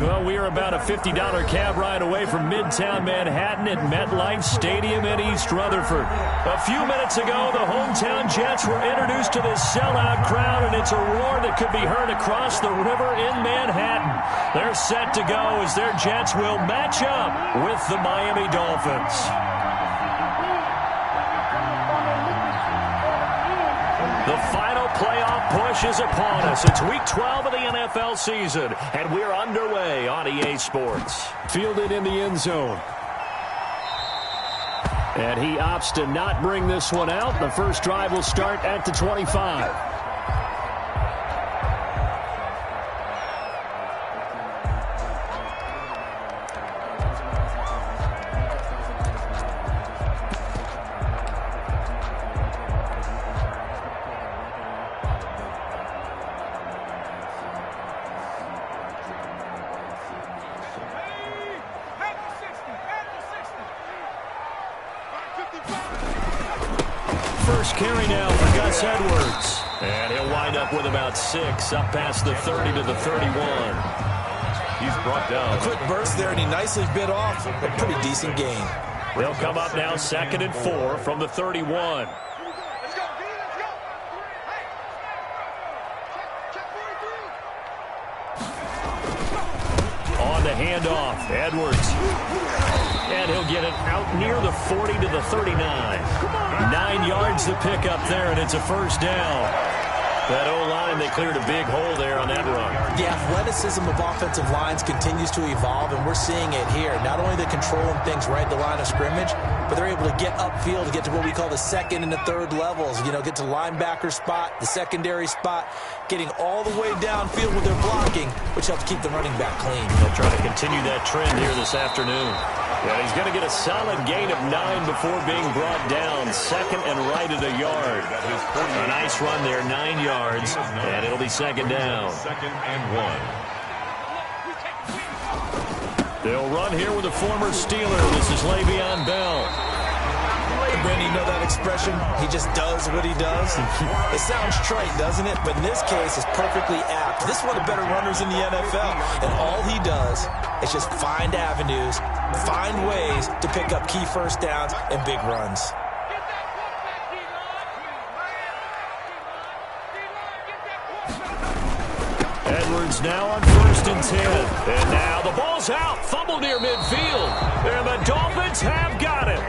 Well, we are about a $50 cab ride away from Midtown Manhattan at MetLife Stadium in East Rutherford. A few minutes ago, the hometown Jets were introduced to this sellout crowd, and it's a roar that could be heard across the river in Manhattan. They're set to go as their Jets will match up with the Miami Dolphins. The final playoff push is upon us. It's Week 12 of the NFL season, and we're underway on EA Sports. Fielded in the end zone. And he opts to not bring this one out. The first drive will start at the 25. First carry now for Gus Edwards. And he'll wind up with about 6, up past the 30 to the 31. He's brought down. A quick burst there, and he nicely bit off a pretty decent gain. They'll come up now 2nd and 4 from the 31. On the handoff, Edwards. And he'll get it out near the 40 to the 39. 9 yards to pick up there, and it's a first down. That O-line, they cleared a big hole there on that run. The athleticism of offensive lines continues to evolve, and we're seeing it here. Not only they're controlling things right at the line of scrimmage, but they're able to get upfield to get to what we call the second and the third levels. You know, get to linebacker spot, the secondary spot, getting all the way downfield with their blocking, which helps keep the running back clean. They'll try to continue that trend here this afternoon. Yeah, he's going to get a solid gain of 9 before being brought down. 2nd and right at a yard. A nice run there, 9 yards, and it'll be 2nd down. 2nd and 1. They'll run here with a former Steeler. This is Le'Veon Bell. Brandon, you know that expression? He just does what he does. It sounds trite, doesn't it? But in this case, it's perfectly apt. This is one of the better runners in the NFL. And all he does is just find avenues, find ways to pick up key first downs and big runs. Edwards now on 1st and 10. And now the ball's out. Fumble near midfield. And the Dolphins have got it.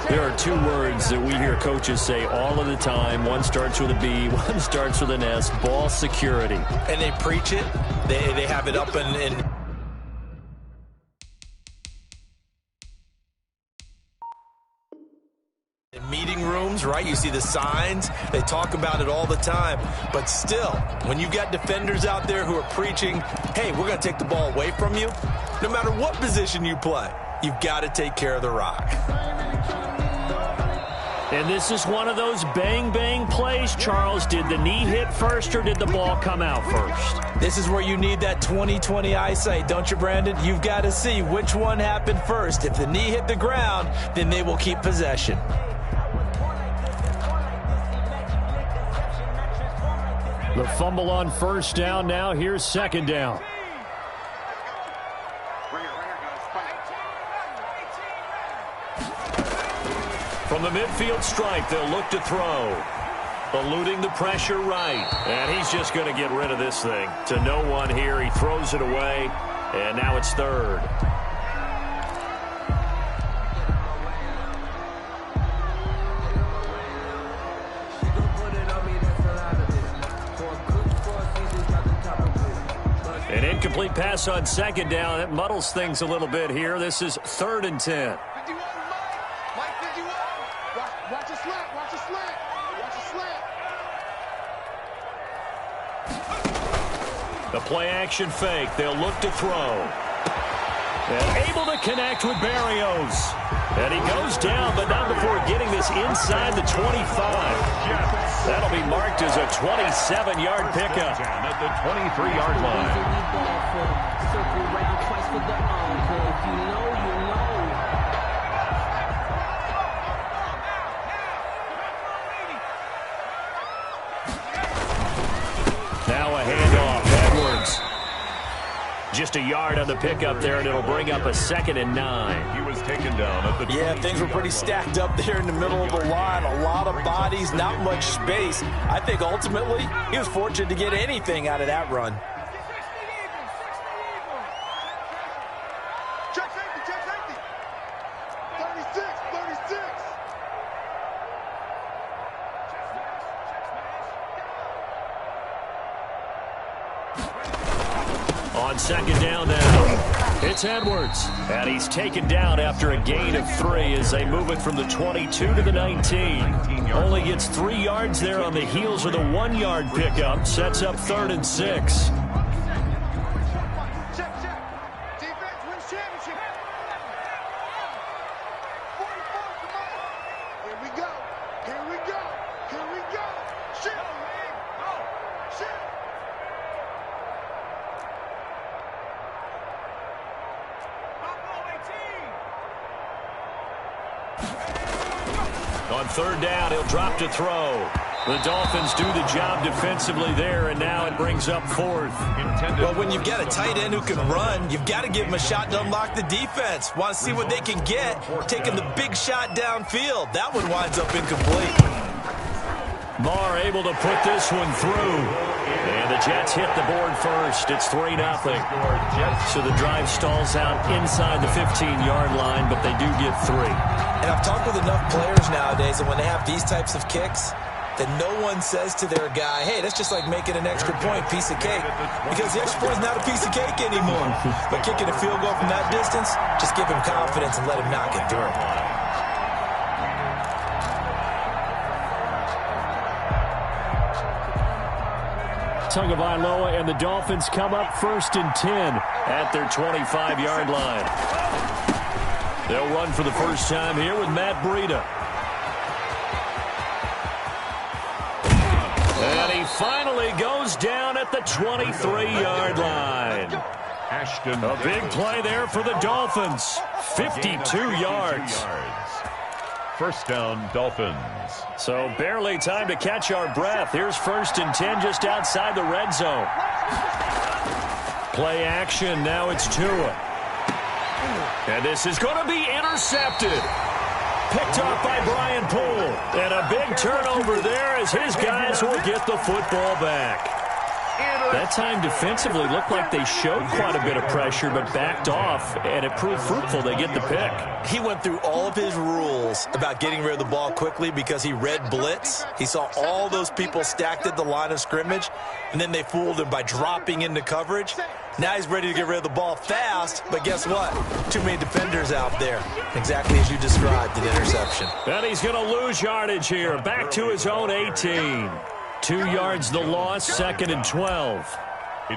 There are 2 words that we hear coaches say all of the time. One starts with a B, one starts with an S. Ball security. And they preach it. They have it up in meeting rooms, right? You see the signs. They talk about it all the time. But still, when you got defenders out there who are preaching, hey, we're going to take the ball away from you, no matter what position you play, you've got to take care of the rock. And this is one of those bang-bang plays, Charles. Did the knee hit first or did the ball come out first? This is where you need that 20/20 eyesight, don't you, Brandon? You've got to see which one happened first. If the knee hit the ground, then they will keep possession. The fumble on 1st down now. Here's 2nd down. From the midfield stripe, they'll look to throw. Eluding the pressure right. And he's just going to get rid of this thing. To no one here. He throws it away. And now it's 3rd. An incomplete pass on 2nd down. It muddles things a little bit here. This is 3rd and 10. Watch a slant. Watch a slant. Watch a slant. The play action fake. They'll look to throw. And able to connect with Berrios. And he goes down, but not before getting this inside the 25. That'll be marked as a 27-yard pickup. At the 23-yard line. Now a handoff. Edwards. Just a yard on the pickup there, and it'll bring up a 2nd and 9. He was taken down at the Yeah, things were pretty stacked up there in the middle of the line. A lot of bodies, not much space. I think ultimately he was fortunate to get anything out of that run. Check safety, check safety. 36, 36. On 2nd down now, it's Edwards. And he's taken down after a gain of 3 as they move it from the 22 to the 19. Only gets 3 yards there on the heels of the 1-yard pickup. Sets up 3rd and 6. Check, check. Defense wins championship. 44, come on. Here we go. Here we go. Here we go. Shit. Shit. On 3rd down, he'll drop to throw. The Dolphins do the job defensively there, and now it brings up 4th. Well, when you've got a tight end who can run, you've got to give him a shot to unlock the defense. Want to see what they can get, taking the big shot downfield. That one winds up incomplete. Marr able to put this one through. And the Jets hit the board first. It's 3-0. So the drive stalls out inside the 15-yard line, but they do get 3. And I've talked with enough players nowadays, and when they have these types of kicks, that no one says to their guy, hey, that's just like making an extra point, piece of cake. Because the extra point is not a piece of cake anymore. But kicking a field goal from that distance, just give him confidence and let him knock it through. Tagovailoa and the Dolphins come up 1st and 10 at their 25-yard line. They'll run for the first time here with Matt Breida. And he finally goes down at the 23-yard line. A big play there for the Dolphins. 52 yards. First down, Dolphins. So barely time to catch our breath. Here's 1st and 10 just outside the red zone. Play action. Now it's Tua. And this is going to be intercepted. Picked off by Brian Poole. And a big turnover there as his guys will get the football back. That time defensively looked like they showed quite a bit of pressure but backed off, and it proved fruitful. They get the pick. He went through all of his rules about getting rid of the ball quickly because he read blitz. He saw all those people stacked at the line of scrimmage, and then they fooled him by dropping into coverage. Now he's ready to get rid of the ball fast, but guess what? Too many defenders out there. Exactly as you described, an interception. And he's going to lose yardage here. Back to his own 18. 2 yards the loss, 2nd and 12.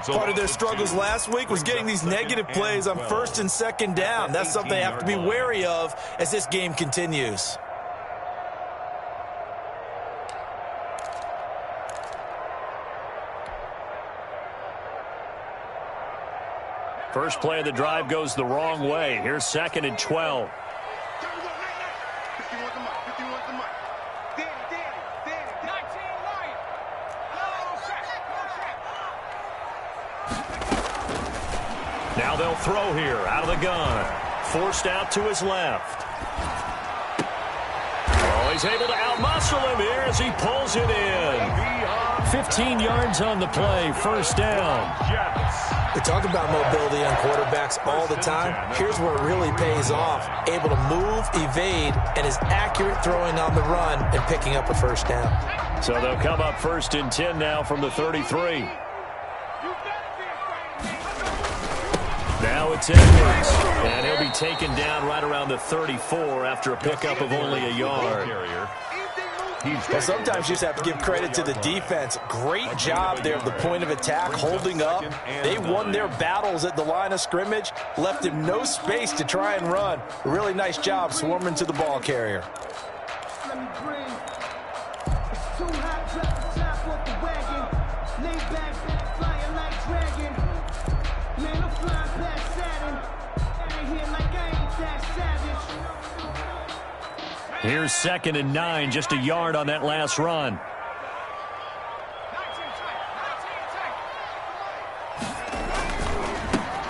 Part of their struggles last week was getting these negative plays on 1st and 2nd down. That's something they have to be wary of as this game continues. First play of the drive goes the wrong way. Here's 2nd and 12. Now they'll throw here out of the gun. Forced out to his left. Oh, he's able to outmuscle him here as he pulls it in. 15 yards on the play. First down. We talk about mobility on quarterbacks all the time. Here's where it really pays off. Able to move, evade, and is accurate throwing on the run and picking up a first down. So they'll come up 1st and 10 now from the 33. Now it's Edwards, and he'll be taken down right around the 34 after a pickup of only a yard. Well, sometimes you just have to give credit to the defense. Great job there at the point of attack, holding up. They won their battles at the line of scrimmage, left him no space to try and run. A really nice job swarming to the ball carrier. Here's 2nd and 9, just a yard on that last run.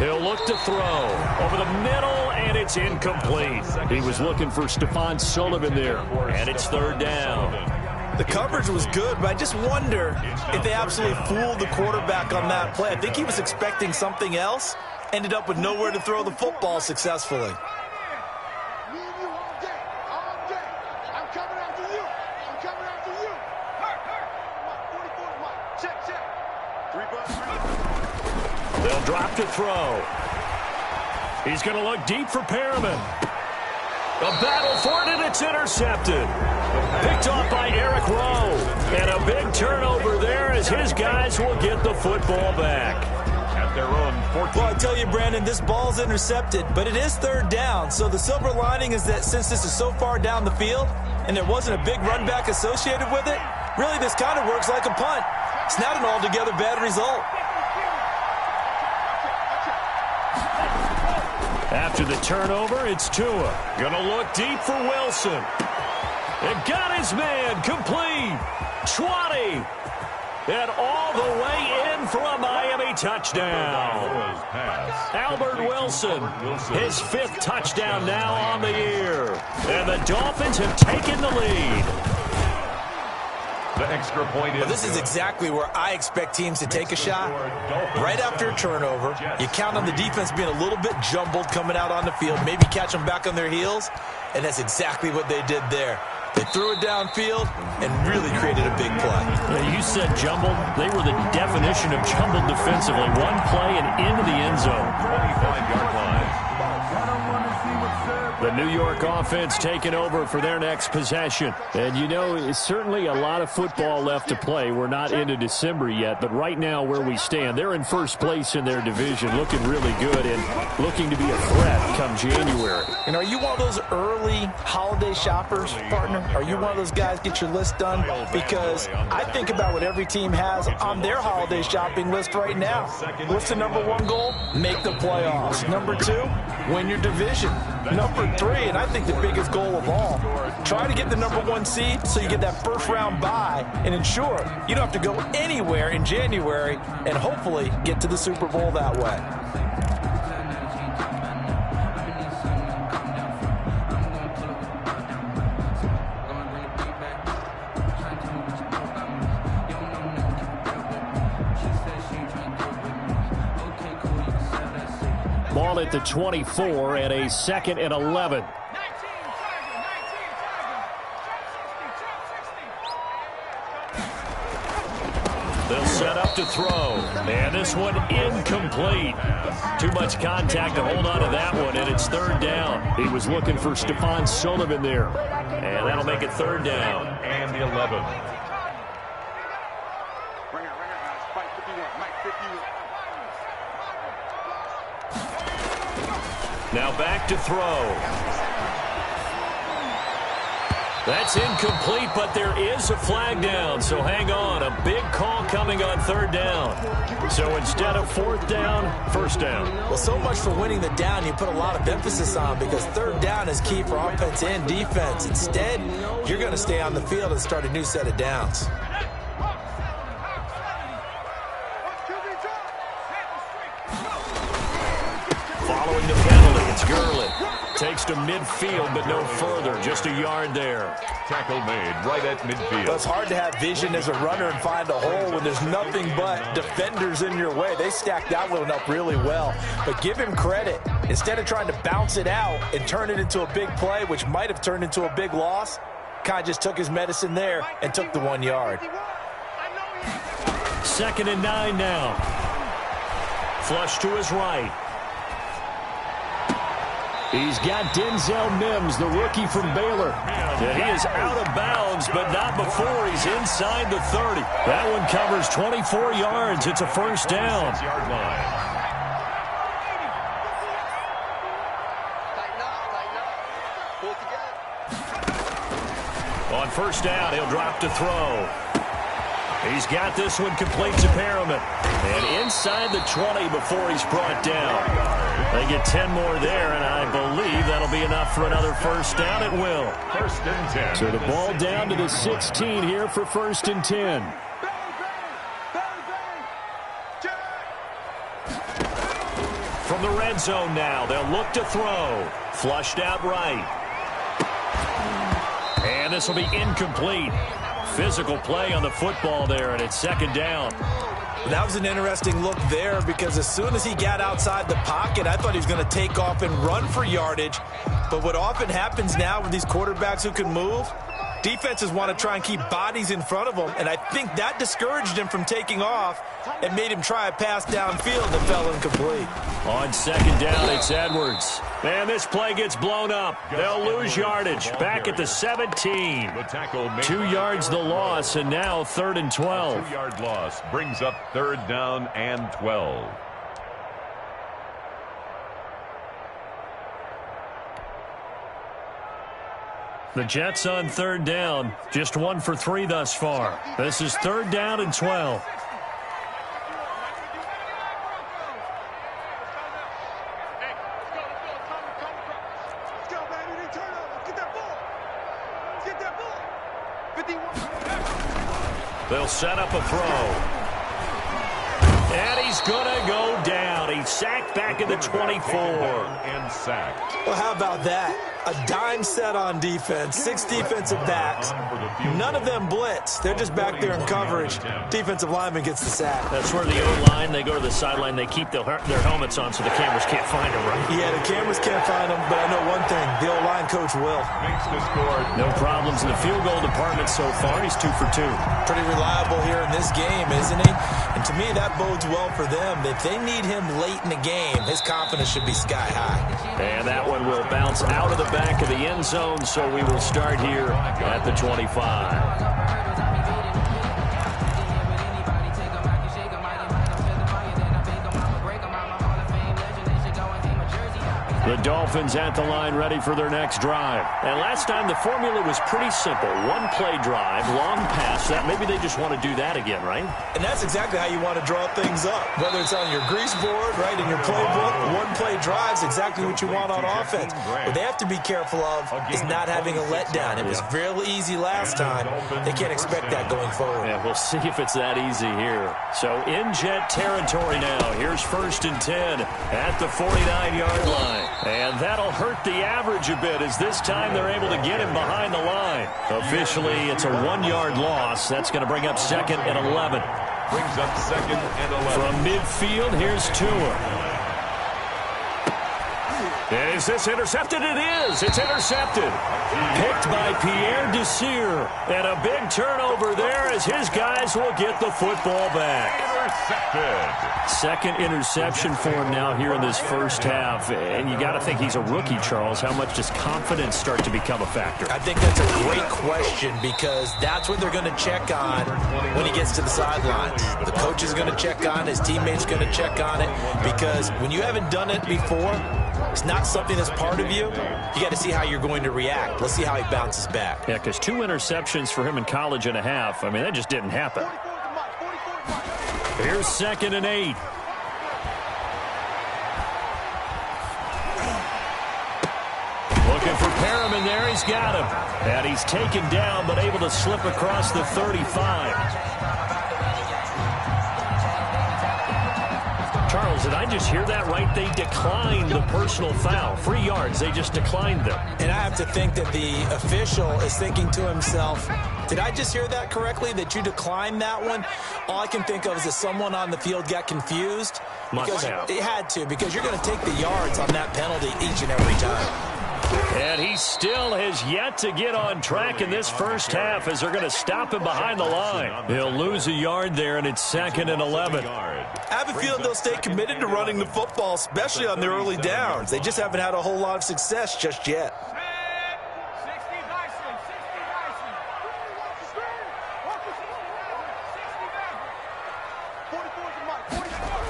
He'll look to throw over the middle, and it's incomplete. He was looking for Stephon Sullivan there, and it's third down. The coverage was good, but I just wonder if they absolutely fooled the quarterback on that play. I think he was expecting something else, ended up with nowhere to throw the football successfully. They'll drop to throw. He's going to look deep for Perriman. A battle for it, and it's intercepted. Picked off by Eric Rowe. And a big turnover there as his guys will get the football back. At their own 14. Well, I tell you, Brandon, this ball's intercepted, but it is third down. So the silver lining is that since this is so far down the field and there wasn't a big run back associated with it, really this kind of works like a punt. It's not an altogether bad result. After the turnover, it's Tua. Gonna look deep for Wilson. It got his man complete. 20. And all the way in for a Miami touchdown. Albert Wilson, his 5th touchdown now on the year. And the Dolphins have taken the lead. The extra point is well, this is exactly where I expect teams to take a shot. Right after a turnover, you count on the defense being a little bit jumbled coming out on the field, maybe catch them back on their heels, and that's exactly what they did there. They threw it downfield and really created a big play. Yeah, you said jumbled. They were the definition of jumbled defensively. One play and into the end zone. 25-yard line. The New York offense taking over for their next possession. And, you know, it's certainly a lot of football left to play. We're not into December yet, but right now where we stand, they're in first place in their division, looking really good and looking to be a threat come January. And are you one of those early holiday shoppers, partner? Are you one of those guys get your list done? Because I think about what every team has on their holiday shopping list right now. What's the number 1 goal? Make the playoffs. Number 2, win your division. Number 3, and I think the biggest goal of all, try to get the number 1 seed so you get that first round bye and ensure you don't have to go anywhere in January and hopefully get to the Super Bowl that way. Ball at the 24 and a 2nd and 11. They'll set up to throw. And this one incomplete. Too much contact to hold on to that one, and it's third down. He was looking for Stephon Sullivan there. And that'll make it third down. And the 11. Now back to throw. That's incomplete, but there is a flag down, so hang on. A big call coming on third down. So instead of 4th down, 1st down. Well, so much for winning the down you put a lot of emphasis on because third down is key for offense and defense. Instead, you're going to stay on the field and start a new set of downs. Following the penalty, it's Gurley. Takes to midfield, but no further. Just a yard there. Tackle made right at midfield. Well, it's hard to have vision as a runner and find a hole when there's nothing but defenders in your way. They stacked that one up really well. But give him credit. Instead of trying to bounce it out and turn it into a big play, which might have turned into a big loss, kind of just took his medicine there and took the 1 yard. 2nd and 9 now. Flush to his right. He's got Denzel Mims, the rookie from Baylor. And he is out of bounds, but not before he's inside the 30. That one covers 24 yards. It's a 1st down. 6-yard line. On 1st down, he'll drop to throw. He's got this one complete to Perriman. And inside the 20 before he's brought down. They get 10 more there, and I believe that'll be enough for another 1st down. It will. 1st and 10. So the ball down to the 16 here for 1st and 10. from the red zone now. They'll look to throw. Flushed out right. And this will be incomplete. Physical play on the football there, and it's second down. That was an interesting look there because as soon as he got outside the pocket, I thought he was going to take off and run for yardage. But what often happens now with these quarterbacks who can move, defenses want to try and keep bodies in front of them, and I think that discouraged him from taking off and made him try a pass downfield that fell incomplete. On second down, it's Edwards. Man, this play gets blown up. They'll lose yardage. Back at the 17. 2 yards the loss, and now 3rd and 12. 2-yard loss brings up 3rd down and 12. The Jets on 3rd down. Just 1 for 3 thus far. This is 3rd down and 12. They'll set up a throw. And he's going to go down. He's sacked back at the 24. And sacked. Well, how about that? A dime set on defense, 6 defensive backs. None of them blitz. They're just back there in coverage. Defensive lineman gets the sack. That's where the O-line, they go to the sideline, they keep their helmets on so the cameras can't find them, right? Yeah, the cameras can't find them, but I know one thing. The O-line coach will. Makes the score. No problems in the field goal department so far. He's 2 for 2. Pretty reliable here in this game, isn't he? And to me, that bodes well for them. If they need him late in the game, his confidence should be sky high. And that one will bounce out of the back of the end zone, so we will start here at the 25. The Dolphins at the line ready for their next drive. And last time the formula was pretty simple. 1-play drive, long pass. That maybe they just want to do that again, right? And that's exactly how you want to draw things up. Whether it's on your grease board, right, in your playbook, 1-play drive is exactly what you want on offense. What they have to be careful of is not having a letdown. It was real easy last time. They can't expect that going forward. Yeah, we'll see if it's that easy here. So in Jet territory now. Here's 1st and 10 at the 49-yard line. And that'll hurt the average a bit as this time they're able to get him behind the line. Officially, it's a 1-yard loss. That's going to bring up 2nd and 11. Brings up 2nd and 11. From midfield, here's Tua. Is this intercepted? It is. It's intercepted. Picked by Pierre Desir. And a big turnover there as his guys will get the football back. Intercepted. 2nd interception for him now here in this first half. And you got to think he's a rookie, Charles. How much does confidence start to become a factor? I think that's a great question because that's what they're going to check on when he gets to the sidelines. The coach is going to check on, his teammates going to check on it because when you haven't done it before, it's not something that's part of you. You got to see how you're going to react. Let's see how he bounces back. Yeah, because 2 interceptions for him in college and a half. I mean, that just didn't happen. Here's 2nd and 8. Looking for Perriman there. He's got him. And he's taken down, but able to slip across the 35. Charles, did I just hear that right? They declined the personal foul. 3 yards, they just declined them. And I have to think that the official is thinking to himself, did I just hear that correctly, that you declined that one? All I can think of is that someone on the field got confused. Must have. It had to, because you're going to take the yards on that penalty each and every time. And he still has yet to get on track in this first half as they're going to stop him behind the line. He'll lose a yard there, and it's 2nd and 11. I have a feeling they'll stay committed to running the football, especially on their early downs. They just haven't had a whole lot of success just yet.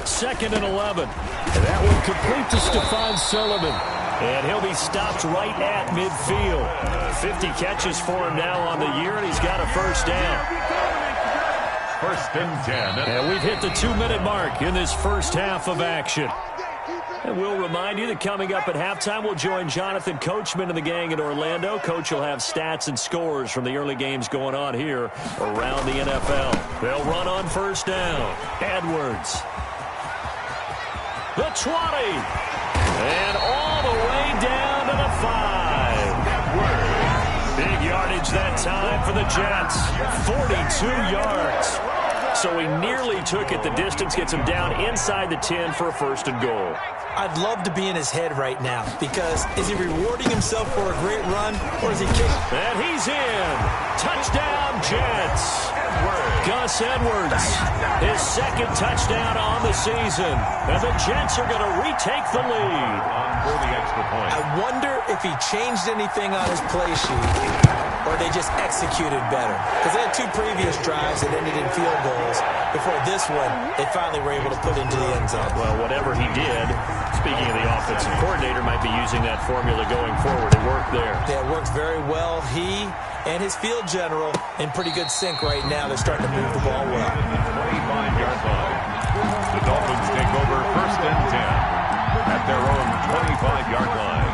Second and 11. And that will complete to Stephon Sullivan. And he'll be stopped right at midfield. 50 catches for him now on the year, and he's got a first down. 1st and 10. And we've hit the 2-minute mark in this first half of action. And we'll remind you that coming up at halftime, we'll join Jonathan Coachman and the gang in Orlando. Coach will have stats and scores from the early games going on here around the NFL. They'll run on first down. Edwards. the 20, and all the way down to the 5. Big yardage that time for the Jets, 42 yards. So he nearly took it the distance, gets him down inside the 10 for a 1st and goal. I'd love to be in his head right now because is he rewarding himself for a great run or is he kicking? And he's in. Touchdown, Jets. Gus Edwards, his 2nd touchdown on the season. And the Jets are going to retake the lead. For the extra point. I wonder if he changed anything on his play sheet or they just executed better. Because they had 2 previous drives that ended in field goals. Before this one, they finally were able to put into the end zone. Well, whatever he did, speaking of the offensive coordinator, might be using that formula going forward. It worked there. Yeah, it worked very well. He and his field general in pretty good sync right now. They're starting to move the ball well. 25-yard line. The Dolphins take over 1st and 10 at their own 25-yard line.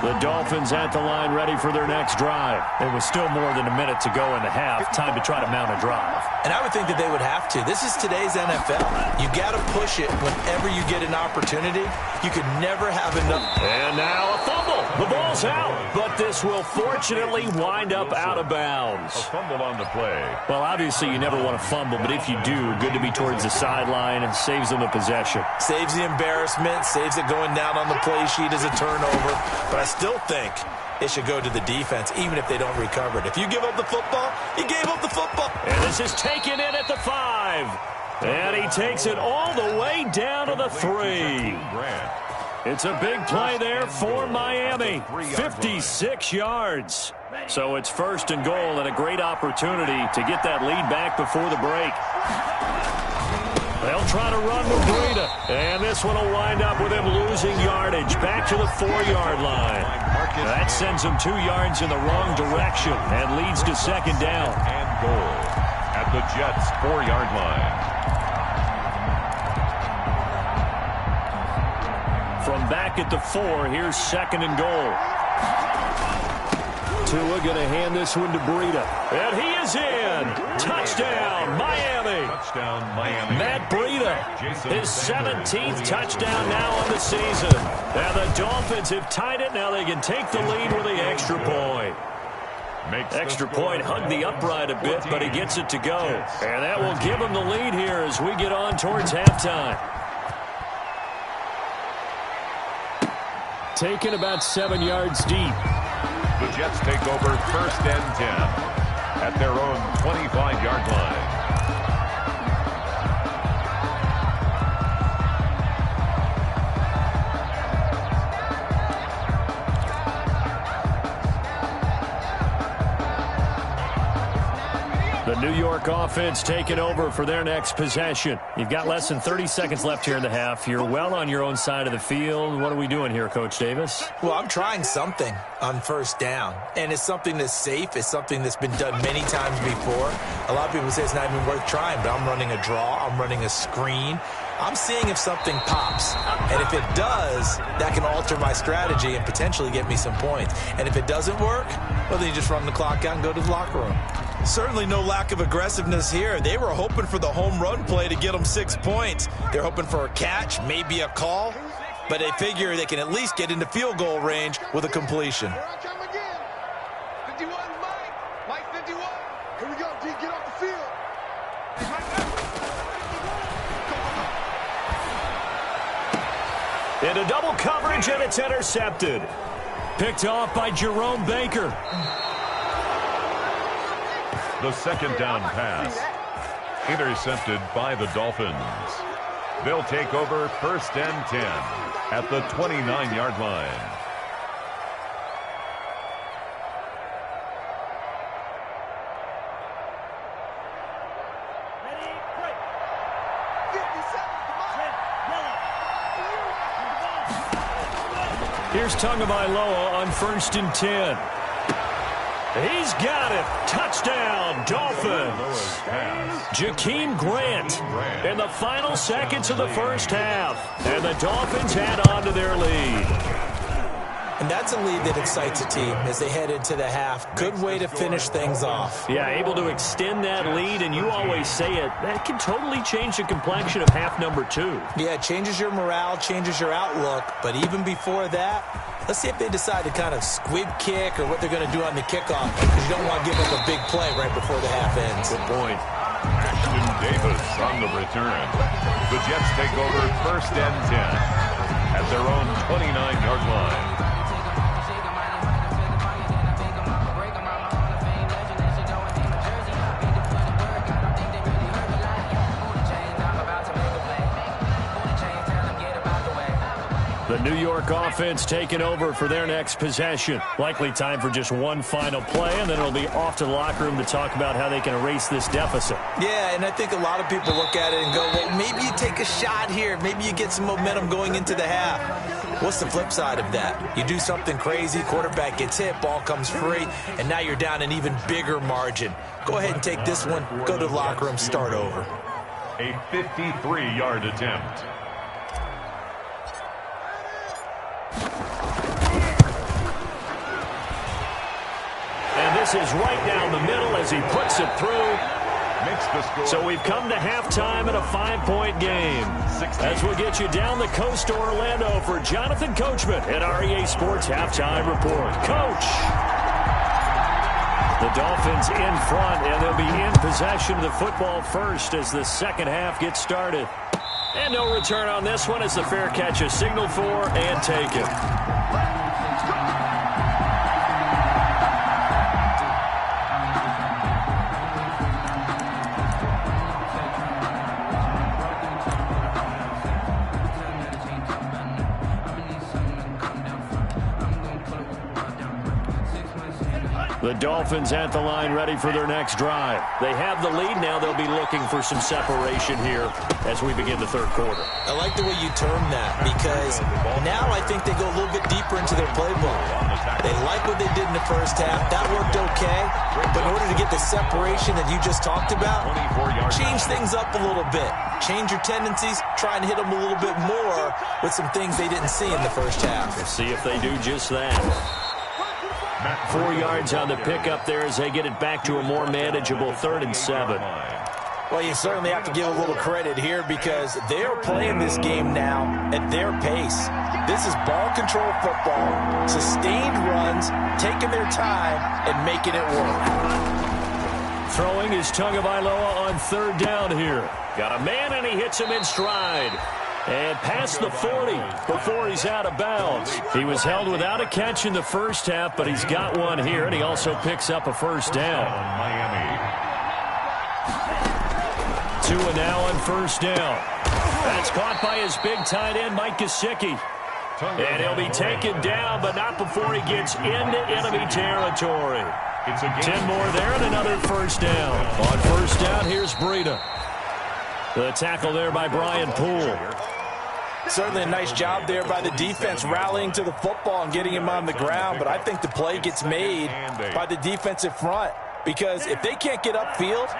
The Dolphins at the line ready for their next drive. It was still more than a minute to go in the half. Time to try to mount a drive. And I would think that they would have to. This is today's NFL. You got to push it whenever you get an opportunity. You could never have enough. And now a fumble. The ball's out, but this will fortunately wind up out of bounds. A fumble on the play. Well, obviously you never want to fumble, but if you do, good to be towards the sideline and saves them the possession. Saves the embarrassment, saves it going down on the play sheet as a turnover. But I still think it should go to the defense, even if they don't recover it. If you give up the football, you gave up the football. And this is taken in at the 5. And he takes it all the way down to the 3. It's a big play there for Miami. 56 yards. So it's 1st and goal and a great opportunity to get that lead back before the break. They'll try to run with Breida. And this one will wind up with him losing yardage back to the 4-yard line. That sends him 2 yards in the wrong direction and leads to 2nd down. And goal at the Jets' 4-yard line. From back at the 4, here's 2nd and goal. Tua going to hand this one to Breida. And he is in. Touchdown, Miami. Touchdown, Miami. Matt Breida, his 17th touchdown now on the season. And the Dolphins have tied it. Now they can take the lead with the extra point. Extra point hugged the upright a bit, but he gets it to go. And that will give him the lead here as we get on towards halftime. Taken about 7 yards deep. The Jets take over 1st and 10 at their own 25-yard line. The New York offense taking over for their next possession. You've got less than 30 seconds left here in the half. You're well on your own side of the field. What are we doing here, Coach Davis? Well, I'm trying something on 1st down, and it's something that's safe. It's something that's been done many times before. A lot of people say it's not even worth trying, but I'm running a draw. I'm running a screen. I'm seeing if something pops, and if it does, that can alter my strategy and potentially get me some points. And if it doesn't work, well, then you just run the clock out and go to the locker room. Certainly no lack of aggressiveness here. They were hoping for the home run play to get them 6 points. They're hoping for a catch, maybe a call, but they figure they can at least get into field goal range with a completion. Here I come again. 51, Mike 51. Here we go, D, get off the field. Into double coverage, and it's intercepted. Picked off by Jerome Baker. The 2nd down pass intercepted by the Dolphins. They'll take over 1st and 10 at the 29-yard line. Here's Tagovailoa on 1st and 10. He's got it. Touchdown, Dolphins. Jakeem Grant in the final seconds of the 1st half. And the Dolphins add on to their lead. And that's a lead that excites a team as they head into the half. Good way to finish things off. Yeah, able to extend that lead, and you always say it, that can totally change the complexion of half number 2. Yeah, it changes your morale, changes your outlook. But even before that, let's see if they decide to kind of squib kick or what they're going to do on the kickoff, because you don't want to give up a big play right before the half ends. Good point. Ashton Davis on the return. The Jets take over 1st and 10 at their own 29-yard line. The New York offense taking over for their next possession. Likely time for just one final play, and then it'll be off to the locker room to talk about how they can erase this deficit. Yeah, and I think a lot of people look at it and go, well, maybe you take a shot here. Maybe you get some momentum going into the half. What's the flip side of that? You do something crazy, quarterback gets hit, ball comes free, and now you're down an even bigger margin. Go ahead and take this one, go to the locker room, start over. A 53-yard attempt. And this is right down the middle as he puts it through. Makes the score. So we've come to halftime in a 5-point game. As we'll get you down the coast to Orlando for Jonathan Coachman at REA Sports Halftime Report. Coach! The Dolphins in front, and they'll be in possession of the football first as the second half gets started. And no return on this one as the fair catch is signaled for and taken. The Dolphins at the line ready for their next drive. They have the lead now. They'll be looking for some separation here as we begin the third quarter. I like the way you term that because now I think they go a little bit deeper into their playbook. They like what they did in the first half. That worked okay. But in order to get the separation that you just talked about, change things up a little bit. Change your tendencies. Try and hit them a little bit more with some things they didn't see in the first half. We'll see if they do just that. 4 yards on the pickup there as they get it back to a more manageable 3rd and 7. Well, you certainly have to give a little credit here because they're playing this game now at their pace. This is ball control football, sustained runs, taking their time and making it work. Throwing is Tagovailoa on 3rd down here. Got a man and he hits him in stride. And past the 40 before he's out of bounds. He was held without a catch in the first half, but he's got one here, and he also picks up a first down. Miami. 2 and now on first down. That's caught by his big tight end, Mike Gesicki. And he'll be taken down, but not before he gets into enemy territory. 10 more there and another first down. On first down, here's Breida. The tackle there by Brian Poole. Certainly a nice job there by the defense rallying to the football and getting him on the ground, but I think the play gets made by the defensive front because if they can't get upfield,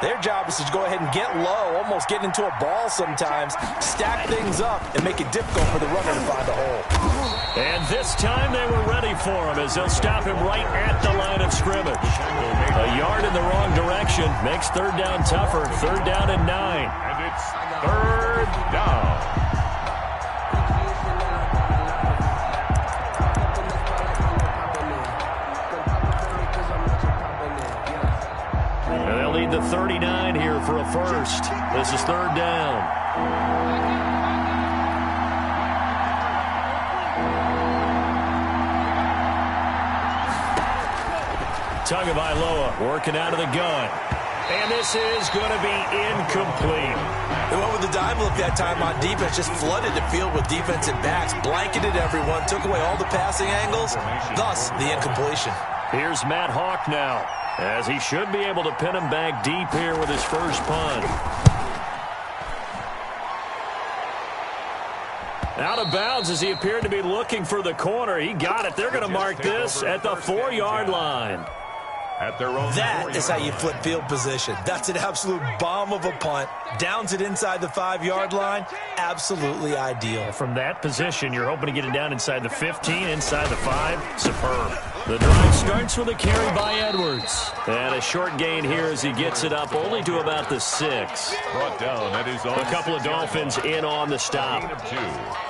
their job is to go ahead and get low, almost get into a ball sometimes, stack things up, and make it difficult for the runner to find a hole. And this time they were ready for him as they'll stop him right at the line of scrimmage. A yard in the wrong direction makes 3rd down tougher. 3rd down and 9. And it's 3rd down. And they'll lead the 39 here for a first. This is 3rd down. Tagovailoa working out of the gun. And this is going to be incomplete. They went with the dime look that time on defense, just flooded the field with defensive backs, blanketed everyone, took away all the passing angles, thus the incompletion. Here's Matt Hawk now, as he should be able to pin him back deep here with his first punt. Out of bounds as he appeared to be looking for the corner. He got it. They're going to mark this at the 4-yard line. at their own. That is how you flip field position. That's an absolute bomb of a punt. Downs it inside the 5-yard line. Absolutely ideal. From that position, you're hoping to get it down inside the 15, inside the 5. Superb. The drive starts with a carry by Edwards. And a short gain here as he gets it up only to about the 6. Brought down at his own. A couple of Dolphins in on the stop.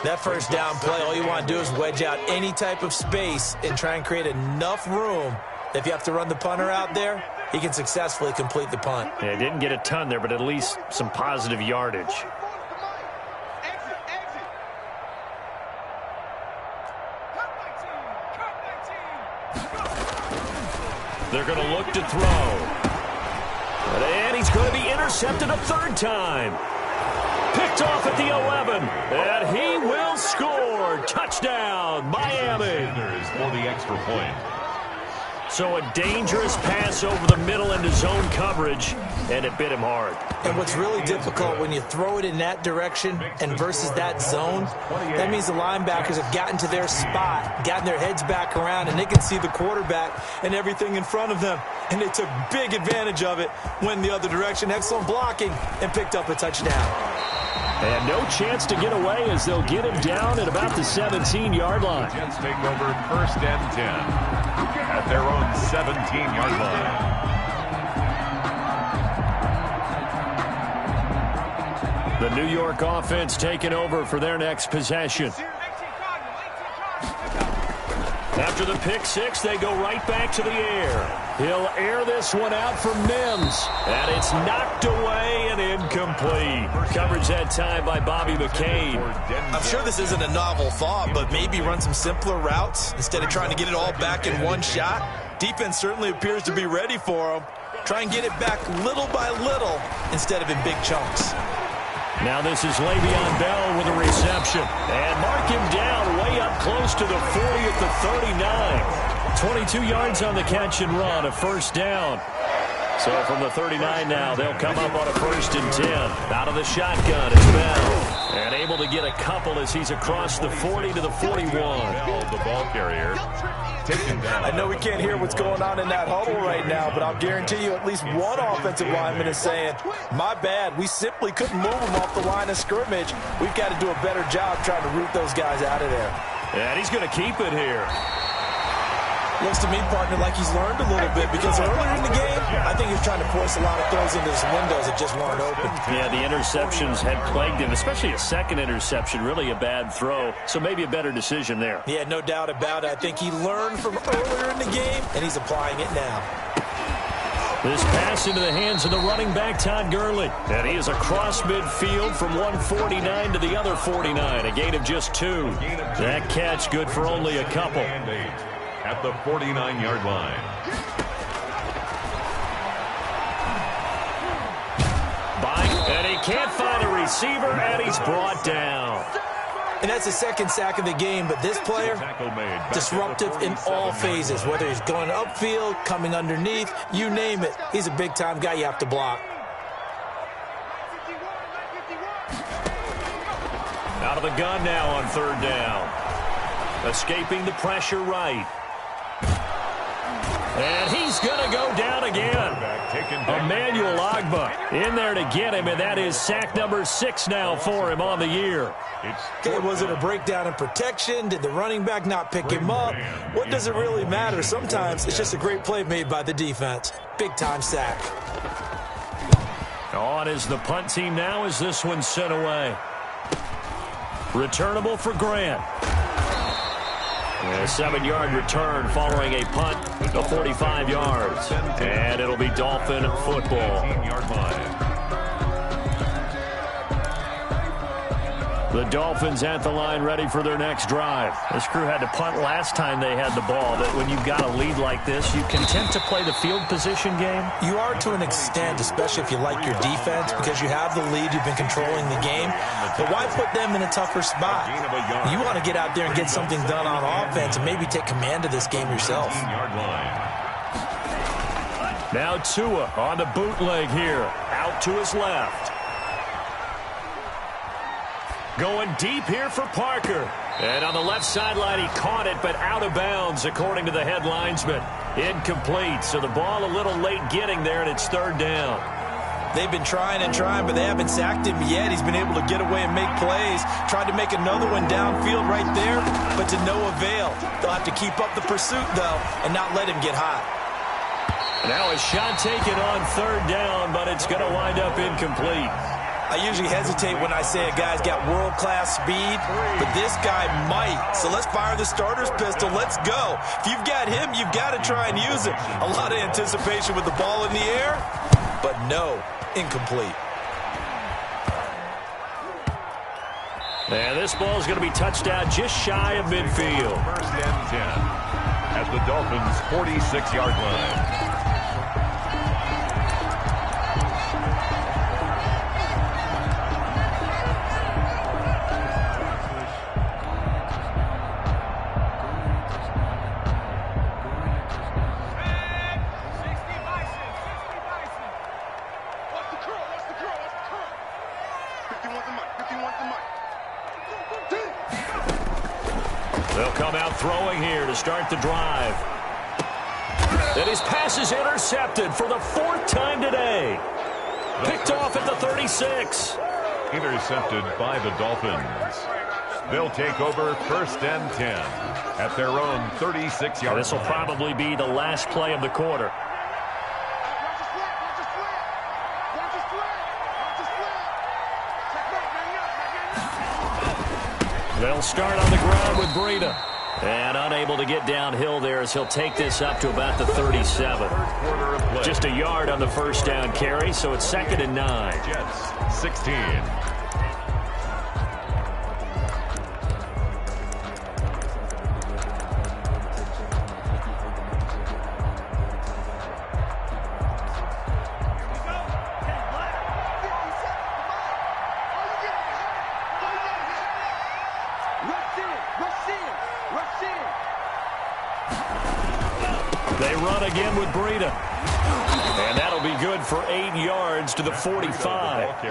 That first down play, all you want to do is wedge out any type of space and try and create enough room. If you have to run the punter out there, he can successfully complete the punt. Yeah, didn't get a ton there, but at least some positive yardage. They're going to look to throw. And he's going to be intercepted a third time. Picked off at the 11. And he will score. Touchdown, Miami. For the extra point. So a dangerous pass over the middle into zone coverage, and it bit him hard. And what's really difficult when you throw it in that direction and versus that zone, that means the linebackers have gotten to their spot, gotten their heads back around, and they can see the quarterback and everything in front of them. And they took big advantage of it, went the other direction, excellent blocking, and picked up a touchdown. And no chance to get away as they'll get him down at about the 17-yard line. Jets take over 1st and 10 at their own 17-yard line. The New York offense taking over for their next possession. After the pick 6, they go right back to the air. He'll air this one out for Mims. And it's knocked away and incomplete. Coverage that time by Bobby McCain. I'm sure this isn't a novel thought, but maybe run some simpler routes instead of trying to get it all back in one shot. Defense certainly appears to be ready for him. Try and get it back little by little instead of in big chunks. Now this is Le'Veon Bell with a reception. And mark him down way up close to the 40 at the 39. 22 yards on the catch and run, a first down. So from the 39 now, they'll come up on a 1st and 10. Out of the shotgun is Bell. And able to get a couple as he's across the 40 to the 41. Bell, the ball carrier, taken down. I know we can't hear what's going on in that huddle right now, but I'll guarantee you at least one offensive lineman is saying, my bad, we simply couldn't move them off the line of scrimmage. We've got to do a better job trying to root those guys out of there. And he's going to keep it here. Looks to me, partner, like he's learned a little bit because earlier in the game, I think he was trying to force a lot of throws into his windows that just weren't open. Yeah, the interceptions had plagued him, especially a second interception, really a bad throw. So maybe a better decision there. Yeah, no doubt about it. I think he learned from earlier in the game, and he's applying it now. This pass into the hands of the running back, Todd Gurley. And he is across midfield from 149 to the other 49, a gain of just 2. That catch good for only a couple. At the 49-yard line. And he can't find a receiver, and he's brought down. And that's the second sack of the game, but this player, disruptive in all phases, whether he's going upfield, coming underneath, you name it. He's a big-time guy you have to block. Out of the gun now on 3rd down. Escaping the pressure right. And he's going to go down again. Emmanuel Ogbah in there to get him, and that is sack number 6 now for him on the year. Okay, was it a breakdown in protection? Did the running back not pick him up? What does it really matter? Sometimes it's just a great play made by the defense. Big-time sack. On is the punt team now as this one's sent away. Returnable for Grant. A 7-yard return following a punt of 45 yards. And it'll be Dolphin football. The Dolphins at the line ready for their next drive. This crew had to punt last time they had the ball. But when you've got a lead like this, you content to play the field position game? You are to an extent, especially if you like your defense, because you have the lead, you've been controlling the game. But why put them in a tougher spot? You want to get out there and get something done on offense and maybe take command of this game yourself. Now Tua on the bootleg here. Out to his left. Going deep here for Parker. And on the left sideline, he caught it, but out of bounds, according to the head linesman. Incomplete, so the ball a little late getting there, and it's third down. They've been trying and trying, but they haven't sacked him yet. He's been able to get away and make plays. Tried to make another one downfield right there, but to no avail. They'll have to keep up the pursuit, though, and not let him get hot. Now a shot taken on third down, but it's going to wind up incomplete. I usually hesitate when I say a guy's got world-class speed, but this guy might. So let's fire the starter's pistol. Let's go. If you've got him, you've got to try and use him. A lot of anticipation with the ball in the air, but no, incomplete. And this ball is going to be touched out just shy of midfield. First and 10 at the Dolphins' 46-yard line. They'll come out throwing here to start the drive. And his pass is intercepted for the fourth time today. Picked off at the 36. Intercepted by the Dolphins. They'll take over first and 10 at their own 36-yard line. This will probably be the last play of the quarter. They'll start on the ground with Breida. And unable to get downhill there as he'll take this up to about the 37. Just a yard on the first down carry, so it's 2nd and 9. Jets, 16. They run again with Breida. And that'll be good for 8 yards to the 45.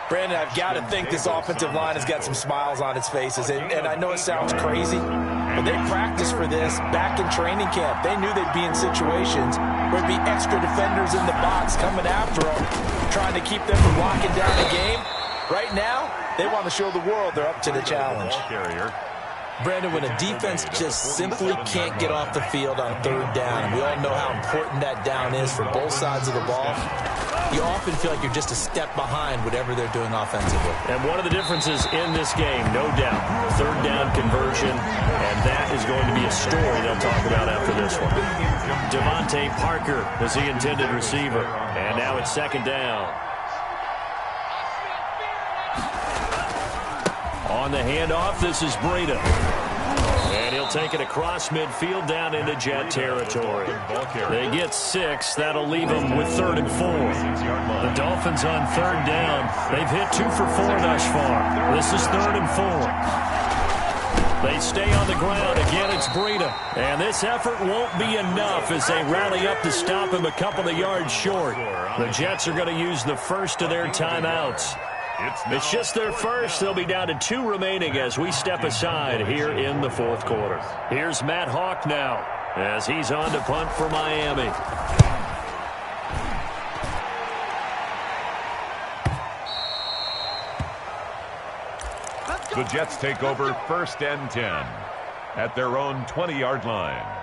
Brandon, I've got to think this offensive line has got some smiles on its faces. And I know it sounds crazy, but they practiced for this back in training camp. They knew they'd be in situations where there'd be extra defenders in the box coming after them, trying to keep them from locking down the game. Right now, they want to show the world they're up to the challenge. Brandon, when a defense just simply can't get off the field on third down, and we all know how important that down is for both sides of the ball, you often feel like you're just a step behind whatever they're doing offensively. And one of the differences in this game, no doubt, third down conversion, and that is going to be a story they'll talk about after this one. Devontae Parker was the intended receiver, and now it's 2nd down. On the handoff, this is Breida. And he'll take it across midfield down into Jet territory. They get 6. That'll leave them with 3rd and 4. The Dolphins on 3rd down. They've hit 2 for 4 thus far. This is 3rd and 4. They stay on the ground. Again, it's Breida. And this effort won't be enough as they rally up to stop him a couple of yards short. The Jets are going to use the first of their timeouts. It's just their first. They'll be down to 2 remaining as we step aside here in the 4th quarter. Here's Matt Hawk now as he's on to punt for Miami. The Jets take over 1st and 10 at their own 20-yard line.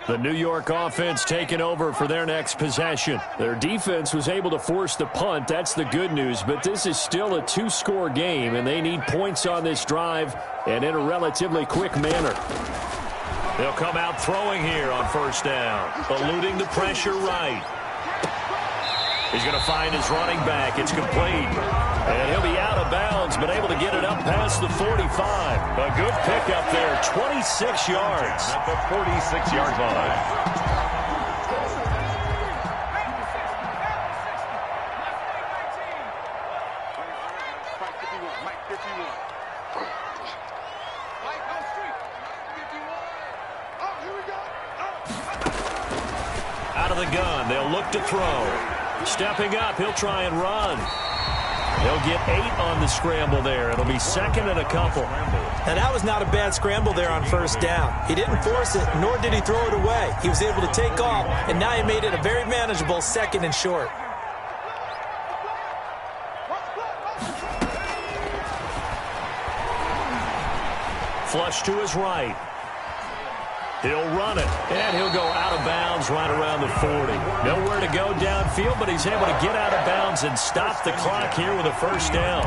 The New York offense taking over for their next possession. Their defense was able to force the punt. That's the good news. But this is still a 2-score game, and they need points on this drive and in a relatively quick manner. They'll come out throwing here on 1st down, eluding the pressure right. He's going to find his running back. It's complete. And he'll be out of bounds, but able to get it up past the 45. A good pickup there, 26 yards. At the 46-yard line. Out of the gun, they'll look to throw. Stepping up, he'll try and run. He'll get 8 on the scramble there. It'll be 2nd and a couple. Now, that was not a bad scramble there on 1st down. He didn't force it, nor did he throw it away. He was able to take off, and now he made it a very manageable 2nd and short. Flush to his right. He'll run it, and he'll go out of bounds right around the 40. Nowhere to go downfield, but he's able to get out of bounds and stop the clock here with a 1st down.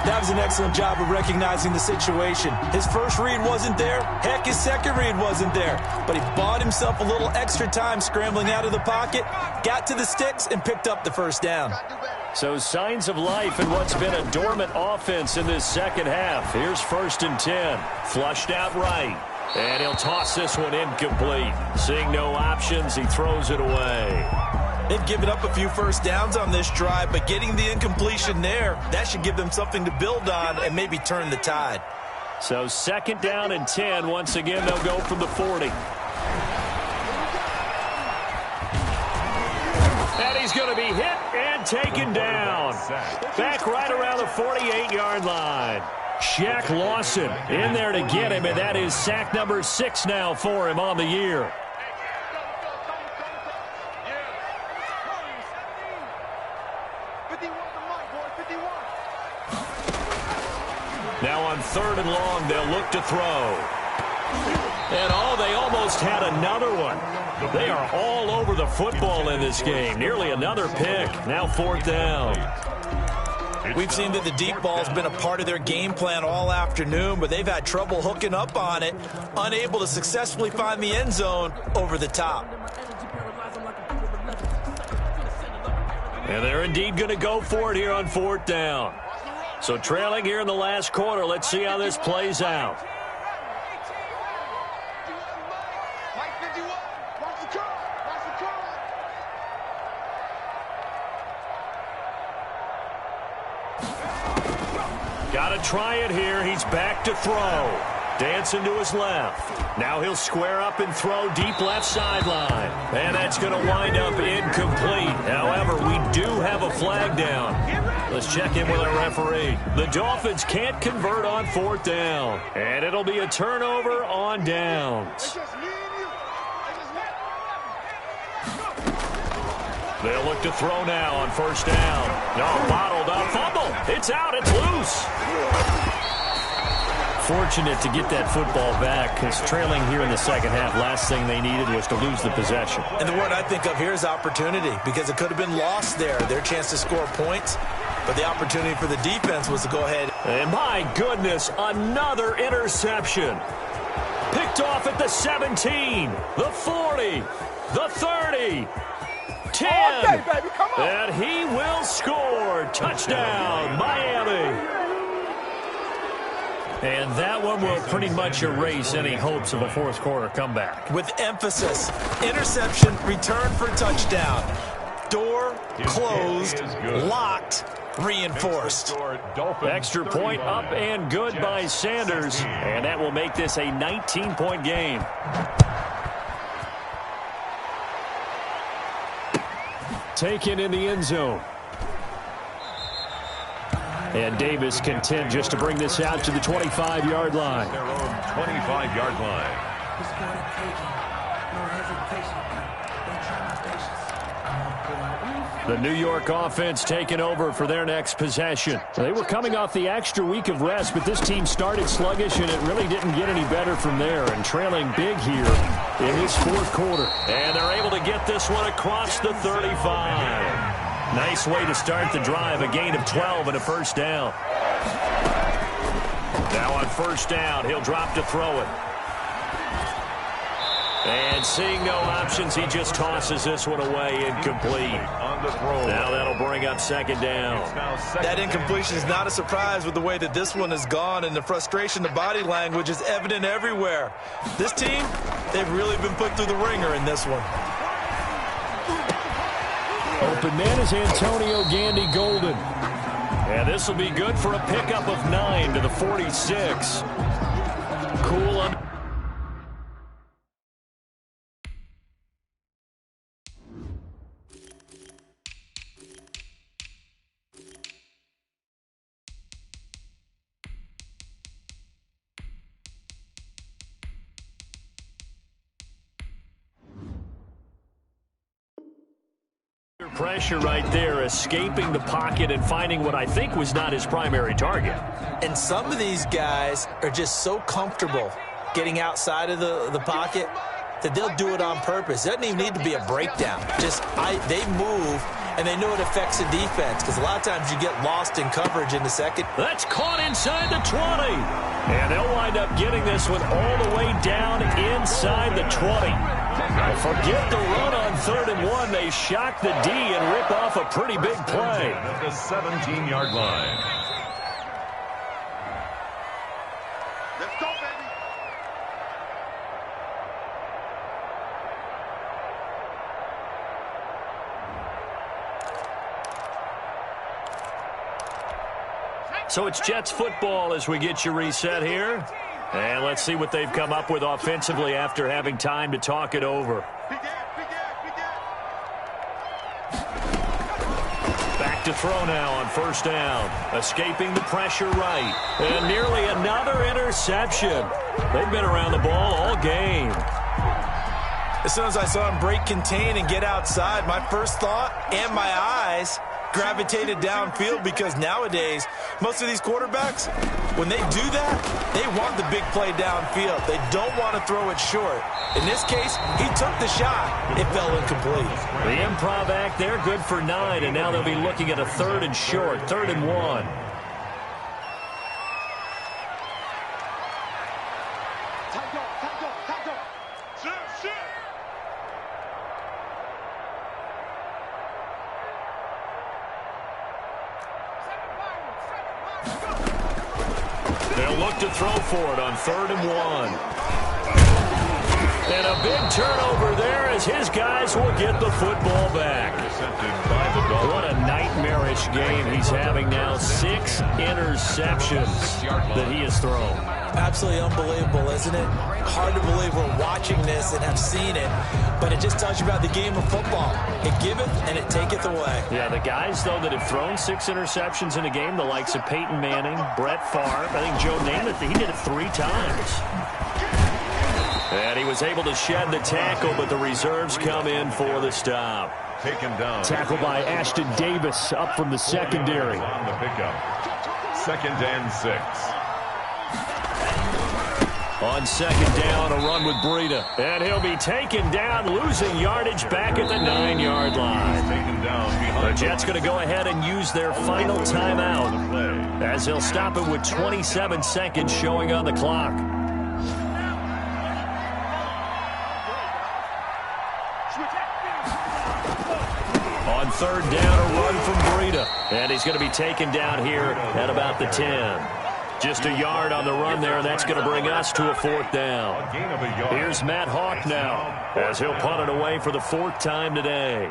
That was an excellent job of recognizing the situation. His first read wasn't there. Heck, his second read wasn't there. But he bought himself a little extra time scrambling out of the pocket, got to the sticks, and picked up the 1st down. So signs of life in what's been a dormant offense in this second half. Here's 1st and 10. Flushed out right. And he'll toss this one incomplete. Seeing no options, he throws it away. They've given up a few 1st downs on this drive, but getting the incompletion there, that should give them something to build on and maybe turn the tide. So 2nd down and 10. Once again, they'll go from the 40. And he's going to be hit and taken down. Back right around the 48-yard line. Shaq Lawson in there to get him, and that is sack number 6 now for him on the year. Now on 3rd and long, they'll look to throw. And they almost had another one. They are all over the football in this game. Nearly another pick. Now 4th down. We've seen that the deep ball's been a part of their game plan all afternoon, but they've had trouble hooking up on it, unable to successfully find the end zone over the top. And they're indeed going to go for it here on 4th down. So trailing here in the last quarter, let's see how this plays out. Got to try it here. He's back to throw. Dancing to his left. Now he'll square up and throw deep left sideline. And that's going to wind up incomplete. However, we do have a flag down. Let's check in with our referee. The Dolphins can't convert on 4th down. And it'll be a turnover on downs. They'll look to throw now on 1st down. No, bottled up. Fumble. It's out. It's loose. Fortunate to get that football back, because trailing here in the second half, last thing they needed was to lose the possession. And the word I think of here is opportunity, because it could have been lost there, their chance to score points. But the opportunity for the defense was to go ahead. And my goodness, another interception. Picked off at the 17, the 40, the 30. 10, and he will score. Touchdown, Miami. And that one will pretty much erase any hopes of a 4th quarter comeback. With emphasis, interception, return for touchdown. Door closed, locked, reinforced. Extra point up and good by Sanders, and that will make this a 19-point game. Taken in the end zone. And Davis content just to bring this out to the 25-yard line. Their own 25-yard line. The New York offense taking over for their next possession. They were coming off the extra week of rest, but this team started sluggish, and it really didn't get any better from there, and trailing big here in this 4th quarter. And they're able to get this one across the 35. Nice way to start the drive, a gain of 12 and a 1st down. Now on 1st down, he'll drop to throw it. And seeing no options, he just tosses this one away incomplete. Now that'll bring up 2nd down. That incompletion is not a surprise with the way that this one has gone, and the frustration, the body language is evident everywhere. This team, they've really been put through the ringer in this one. Open man is Antonio Gandy Golden. And this will be good for a pickup of 9 to the 46. Cool under. pressure right there, escaping the pocket and finding what I think was not his primary target. And some of these guys are just so comfortable getting outside of the pocket that they'll do it on purpose. It doesn't even need to be a breakdown. They move, and they know it affects the defense, because a lot of times you get lost in coverage in the second. That's caught inside the 20. And they'll wind up getting this one all the way down inside the 20. Forget the run on 3rd and 1. They shock the D and rip off a pretty big play. At the 17-yard line. Let's go, baby. So it's Jets football as we get you reset here. And let's see what they've come up with offensively after having time to talk it over. Back to throw now on 1st down. Escaping the pressure right. And nearly another interception. They've been around the ball all game. As soon as I saw him break contain and get outside, my first thought and my eyes gravitated downfield, because nowadays, most of these quarterbacks, when they do that, they want the big play downfield. They don't want to throw it short. In this case, he took the shot. It fell incomplete. The improv act there, good for 9, and now they'll be looking at a 3rd and short, 3rd and 1. They'll look to throw for it on 3rd and 1. And a big turnover there as his guys will get the football back. What a nightmarish game he's having now. 6 interceptions that he has thrown. Absolutely unbelievable, isn't it? Hard to believe we're watching this and have seen it, but it just tells you about the game of football. It giveth and it taketh away. Yeah, the guys, though, that have thrown 6 interceptions in a game, the likes of Peyton Manning, Brett Favre, I think Joe Namath, he did it 3 times. And he was able to shed the tackle, but the reserves come in for the stop. Taken down. Tackle by Ashton Davis up from the secondary. On the pickup. 2nd and 6. On 2nd down, a run with Breida. And he'll be taken down, losing yardage back at the 9-yard line. Taken down behind. The Jets going to go ahead and use their final timeout, as he'll stop it with 27 seconds showing on the clock. On 3rd down, a run from Breida. And he's going to be taken down here at about the 10. Just a yard on the run there, and that's going to bring us to a 4th down. Here's Matt Hawk now, as he'll punt it away for the 4th time today.